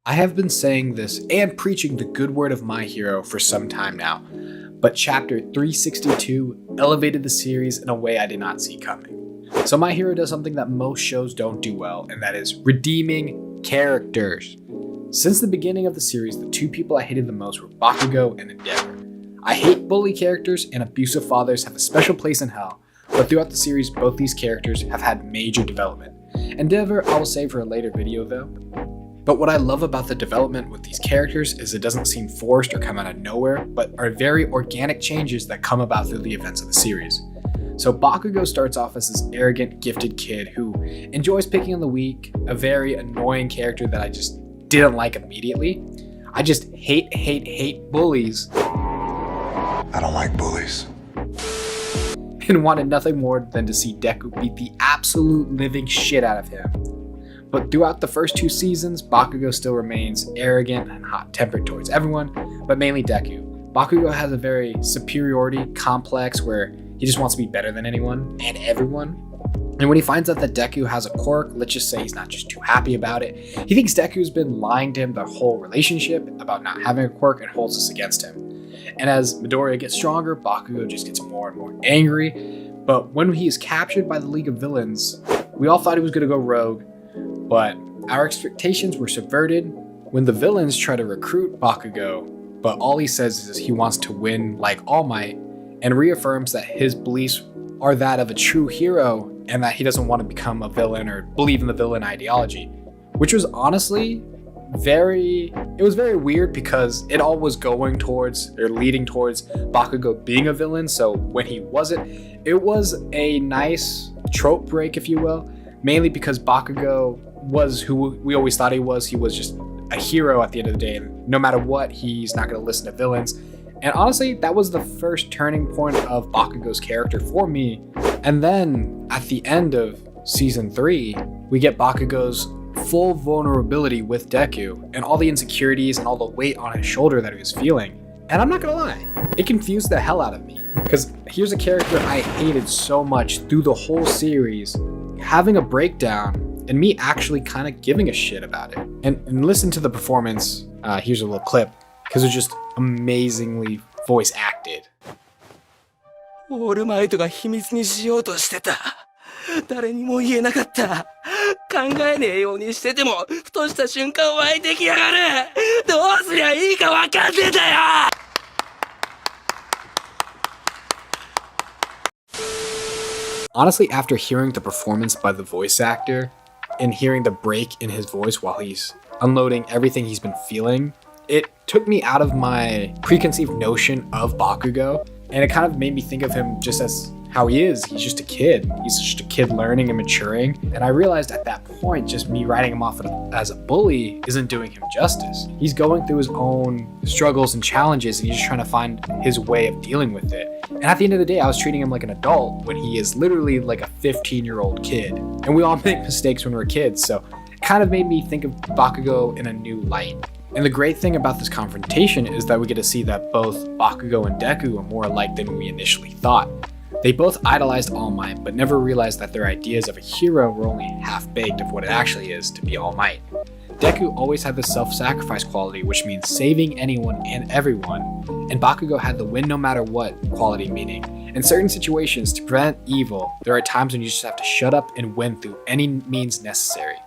I have been saying this and preaching the good word of My Hero for some time now, but chapter 362 elevated the series in a way I did not see coming. So My Hero does something that most shows don't do well, and that is redeeming characters. Since the beginning of the series, the two people I hated the most were Bakugo and Endeavor. I hate bully characters, and abusive fathers have a special place in hell, but throughout the series, both these characters have had major development. Endeavor I will save for a later video though. But what I love about the development with these characters is it doesn't seem forced or come out of nowhere, but are very organic changes that come about through the events of the series. So Bakugo starts off as this arrogant, gifted kid who enjoys picking on the weak, a very annoying character that I just didn't like immediately. I just hate bullies. I don't like bullies. And wanted nothing more than to see Deku beat the absolute living shit out of him. But throughout the first two seasons, Bakugo still remains arrogant and hot-tempered towards everyone, but mainly Deku. Bakugo has a very superiority complex where he just wants to be better than anyone and everyone. And when he finds out that Deku has a quirk, let's just say he's not just too happy about it. He thinks Deku's been lying to him the whole relationship about not having a quirk and holds this against him. And as Midoriya gets stronger, Bakugo just gets more and more angry. But when he is captured by the League of Villains, we all thought he was going to go rogue. But our expectations were subverted when the villains try to recruit Bakugo, but all he says is he wants to win like All Might, and reaffirms that his beliefs are that of a true hero and that he doesn't want to become a villain or believe in the villain ideology, which was honestly very weird because it all was going towards or leading towards Bakugo being a villain. So when he wasn't, it was a nice trope break, if you will, mainly because Bakugo was who we always thought he was. He was just a hero at the end of the day, and no matter what, he's not going to listen to villains. And honestly, that was the first turning point of Bakugo's character for me. And then at the end of season 3, we get Bakugo's full vulnerability with Deku and all the insecurities and all the weight on his shoulder that he was feeling. And I'm not gonna lie, it confused the hell out of me, because here's a character I hated so much through the whole series having a breakdown and me actually kind of giving a shit about it. And listen to the performance. Here's a little clip, because it was just amazingly voice acted. オールマイトが秘密にしようとしてた。誰にも言えなかった。考えねえようにしてても、ふとした瞬間湧いてきやがる。どうすりゃいいか分かんねえんだよ。 Honestly, after hearing the performance by the voice actor and hearing the break in his voice while he's unloading everything he's been feeling, it took me out of my preconceived notion of Bakugo, and it kind of made me think of him just as how he is. He's just a kid. He's just a kid learning and maturing. And I realized at that point, just me writing him off as a bully isn't doing him justice. He's going through his own struggles and challenges, and he's just trying to find his way of dealing with it. And at the end of the day, I was treating him like an adult when he is literally like a 15-year-old kid. And we all make mistakes when we're kids, so it kind of made me think of Bakugo in a new light. And the great thing about this confrontation is that we get to see that both Bakugo and Deku are more alike than we initially thought. They both idolized All Might, but never realized that their ideas of a hero were only half-baked of what it actually is to be All Might. Deku always had the self-sacrifice quality, which means saving anyone and everyone, and Bakugo had the win no matter what quality, meaning in certain situations, to prevent evil, there are times when you just have to shut up and win through any means necessary.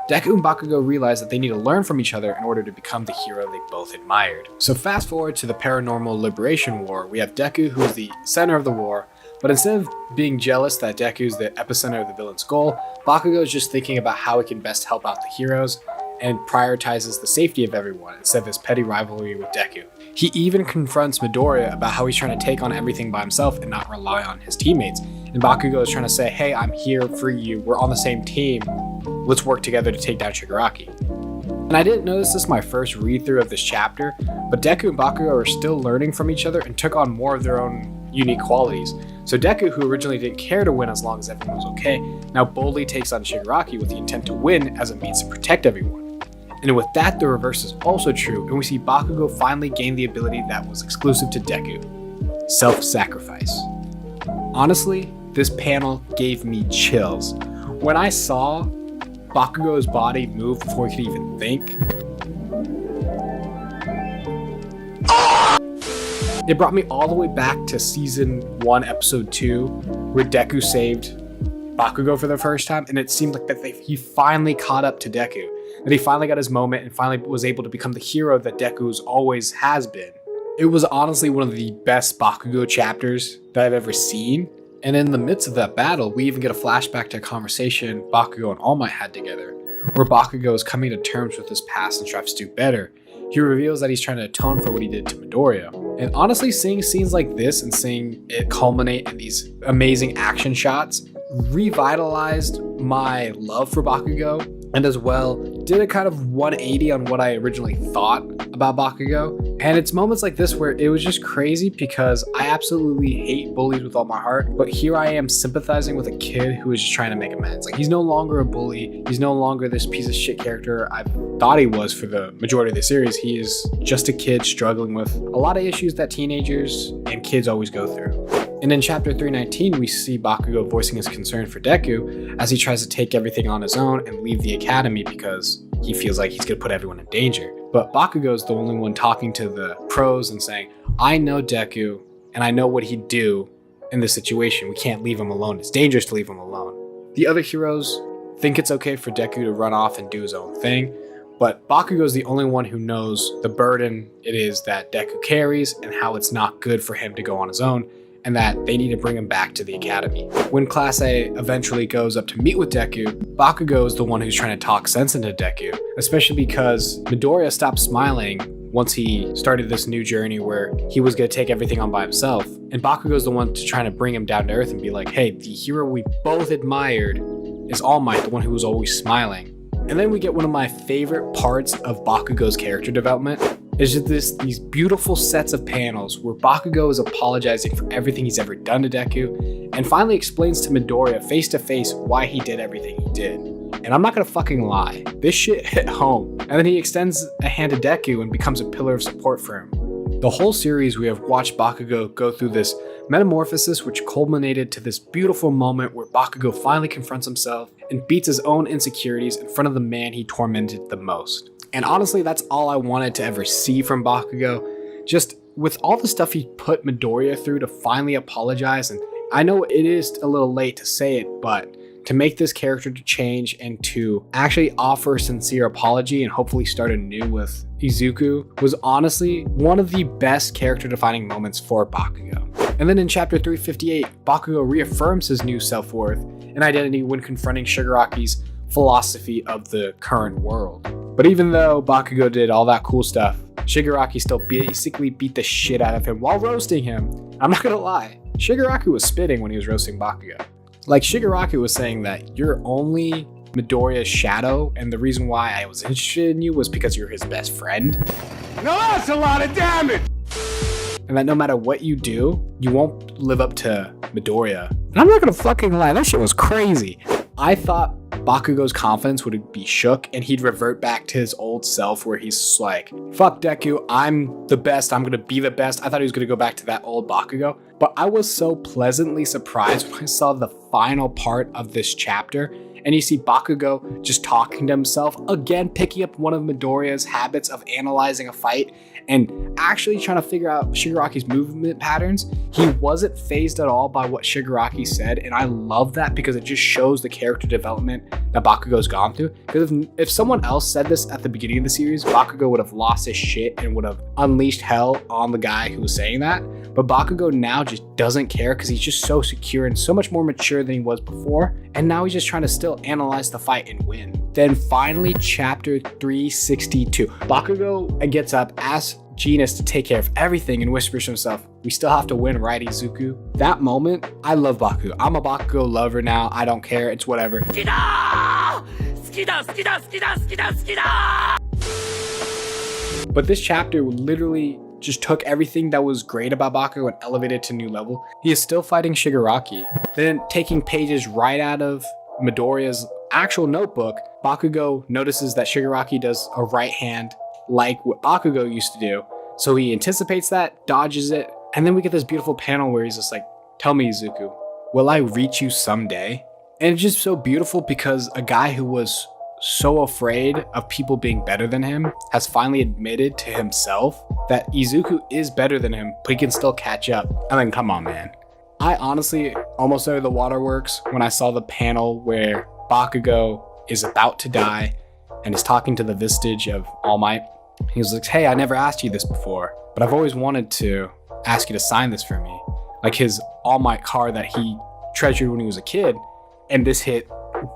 Deku and Bakugo realized that they need to learn from each other in order to become the hero they both admired. So fast forward to the Paranormal Liberation War, we have Deku, who is the center of the war, but instead of being jealous that Deku is the epicenter of the villain's goal, Bakugo is just thinking about how he can best help out the heroes and prioritizes the safety of everyone instead of this petty rivalry with Deku. He even confronts Midoriya about how he's trying to take on everything by himself and not rely on his teammates. And Bakugo is trying to say, hey, I'm here for you, we're on the same team, let's work together to take down Shigaraki. And I didn't notice this my first read-through of this chapter, but Deku and Bakugo are still learning from each other and took on more of their own unique qualities. So Deku, who originally didn't care to win as long as everyone was okay, now boldly takes on Shigaraki with the intent to win as a means to protect everyone. And with that, the reverse is also true, and we see Bakugo finally gain the ability that was exclusive to Deku: self-sacrifice. Honestly, this panel gave me chills. When I saw Bakugo's body move before he could even think, It brought me all the way back to season 1, episode 2, where Deku saved Bakugo for the first time, and it seemed like that he finally caught up to Deku, that he finally got his moment and finally was able to become the hero that Deku's always has been. It was honestly one of the best Bakugo chapters that I've ever seen, and in the midst of that battle, we even get a flashback to a conversation Bakugo and All Might had together, where Bakugo is coming to terms with his past and strives to do better. He reveals that he's trying to atone for what he did to Midoriya. And honestly, seeing scenes like this and seeing it culminate in these amazing action shots revitalized my love for Bakugo, and as well did a kind of 180 on what I originally thought about Bakugo. And it's moments like this where it was just crazy because I absolutely hate bullies with all my heart, but here I am sympathizing with a kid who is just trying to make amends. Like, he's no longer a bully, he's no longer this piece of shit character I thought he was for the majority of the series. He is just a kid struggling with a lot of issues that teenagers and kids always go through. And in chapter 319, we see Bakugo voicing his concern for Deku as he tries to take everything on his own and leave the academy because he feels like he's going to put everyone in danger. But Bakugo is the only one talking to the pros and saying, I know Deku and I know what he'd do in this situation. We can't leave him alone. It's dangerous to leave him alone. The other heroes think it's okay for Deku to run off and do his own thing, but Bakugo is the only one who knows the burden it is that Deku carries and how it's not good for him to go on his own, and that they need to bring him back to the academy. When Class A eventually goes up to meet with Deku, Bakugo is the one who's trying to talk sense into Deku, especially because Midoriya stopped smiling once he started this new journey where he was going to take everything on by himself. And Bakugo's the one to trying to bring him down to earth and be like, hey, the hero we both admired is All Might, the one who was always smiling. And then we get one of my favorite parts of Bakugo's character development. It's just these beautiful sets of panels where Bakugo is apologizing for everything he's ever done to Deku and finally explains to Midoriya face to face why he did everything he did. And I'm not gonna fucking lie, this shit hit home. And then he extends a hand to Deku and becomes a pillar of support for him. The whole series we have watched Bakugo go through this metamorphosis which culminated to this beautiful moment where Bakugo finally confronts himself and beats his own insecurities in front of the man he tormented the most. And honestly, that's all I wanted to ever see from Bakugo. Just with all the stuff he put Midoriya through to finally apologize, and I know it is a little late to say it, but to make this character to change and to actually offer a sincere apology and hopefully start anew with Izuku was honestly one of the best character defining moments for Bakugo. And then in chapter 358, Bakugo reaffirms his new self-worth and identity when confronting Shigaraki's philosophy of the current world. But even though Bakugo did all that cool stuff, Shigaraki still basically beat the shit out of him while roasting him. I'm not gonna lie, Shigaraki was spitting when he was roasting Bakugo. Like, Shigaraki was saying that you're only Midoriya's shadow, and the reason why I was interested in you was because you're his best friend. Now that's a lot of damage! And that no matter what you do, you won't live up to Midoriya. And I'm not gonna fucking lie, that shit was crazy. I thought Bakugo's confidence would be shook and he'd revert back to his old self where he's like, fuck Deku, I'm the best, I'm gonna be the best. I thought he was gonna go back to that old Bakugo, but I was so pleasantly surprised when I saw the final part of this chapter and you see Bakugo just talking to himself, again picking up one of Midoriya's habits of analyzing a fight and actually trying to figure out Shigaraki's movement patterns. He wasn't fazed at all by what Shigaraki said, and I love that because it just shows the character development that Bakugo's gone through. Because if someone else said this at the beginning of the series, Bakugo would have lost his shit and would have unleashed hell on the guy who was saying that. But Bakugo now just doesn't care because he's just so secure and so much more mature than he was before. And now he's just trying to still analyze the fight and win. Then finally, chapter 362. Bakugo gets up, asks Genis to take care of everything and whispers to himself, we still have to win, right, Izuku? That moment, I love Bakugo. I'm a Bakugo lover now. I don't care. It's whatever. But this chapter literally just took everything that was great about Bakugo and elevated it to a new level. He is still fighting Shigaraki. Then taking pages right out of Midoriya's actual notebook, Bakugo notices that Shigaraki does a right hand like what Bakugo used to do. So he anticipates that, dodges it, and then we get this beautiful panel where he's just like, tell me, Izuku, will I reach you someday? And it's just so beautiful because a guy who was so afraid of people being better than him, has finally admitted to himself that Izuku is better than him, but he can still catch up. And then, come on, man. I honestly almost uttered the waterworks when I saw the panel where Bakugo is about to die and is talking to the vestige of All Might. He was like, hey, I never asked you this before, but I've always wanted to ask you to sign this for me. Like his All Might card that he treasured when he was a kid. And this hit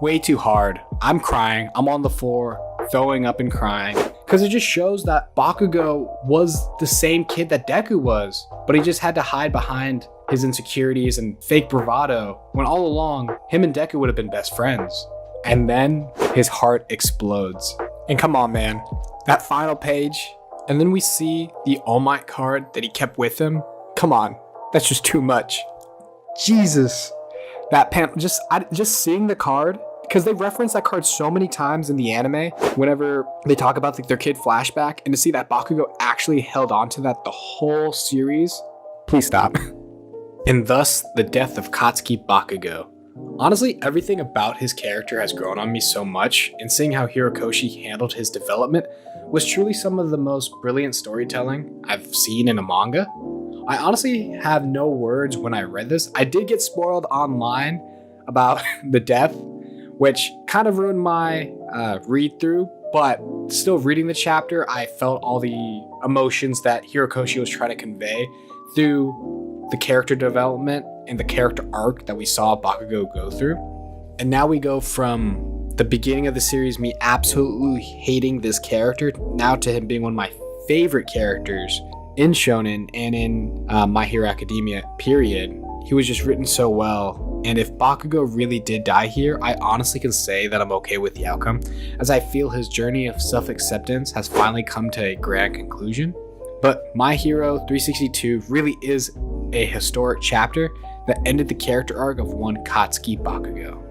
way too hard. I'm crying. I'm on the floor, throwing up and crying. Because it just shows that Bakugo was the same kid that Deku was, but he just had to hide behind his insecurities and fake bravado when all along, him and Deku would have been best friends. And then his heart explodes. And come on, man, that final page, and then we see the All Might card that he kept with him. Come on, that's just too much. Jesus. That panel, just seeing the card, because they reference that card so many times in the anime whenever they talk about their kid flashback, and to see that Bakugo actually held on to that the whole series. Please stop. And thus, the death of Katsuki Bakugo. Honestly, everything about his character has grown on me so much, and seeing how Hirokoshi handled his development was truly some of the most brilliant storytelling I've seen in a manga. I honestly have no words when I read this. I did get spoiled online about the death, which kind of ruined my read through, but still reading the chapter, I felt all the emotions that Hirokoshi was trying to convey through the character development and the character arc that we saw Bakugo go through. And now we go from the beginning of the series, me absolutely hating this character, now to him being one of my favorite characters in Shonen and in My Hero Academia, period. He was just written so well. And if Bakugo really did die here, I honestly can say that I'm okay with the outcome, as I feel his journey of self-acceptance has finally come to a grand conclusion. But My Hero 362 really is a historic chapter that ended the character arc of one Katsuki Bakugo.